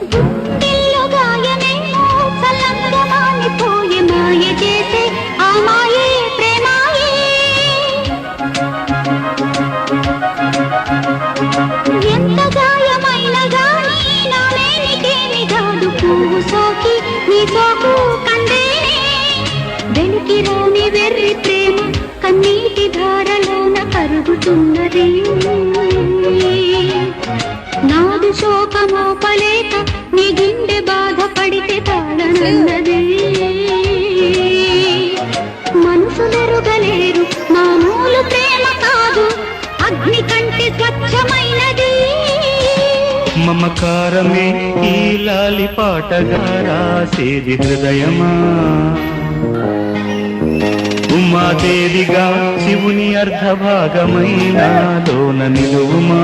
గుండెల్లో గాయమేమో చల్లంగా మానిపోయే మాయ చేసే ఆ మాయే ప్రేమాయే. ఎంత గాయమైన గానీ నా మేనికేమి కాదు పువ్వు సోకి నీ సోకు కందేనే. వెలికి రాని వెర్రి ప్రేమ కన్నీటి ధారలోన కరుగుతున్నది. నాదు శోకమోపలేక నీ గుండె బాధపడితే తాళనన్నది. మనసులెరుగలేరు మామూలు ప్రేమ కాదు అగ్ని కంటే స్వచ్ఛమైనది. మమకారమే ఈ లాలి పాటగా రాసేది హృదయమా. ఉమాదేవిగా శివుని అర్ధభాగమైన లోన నిలువుమా.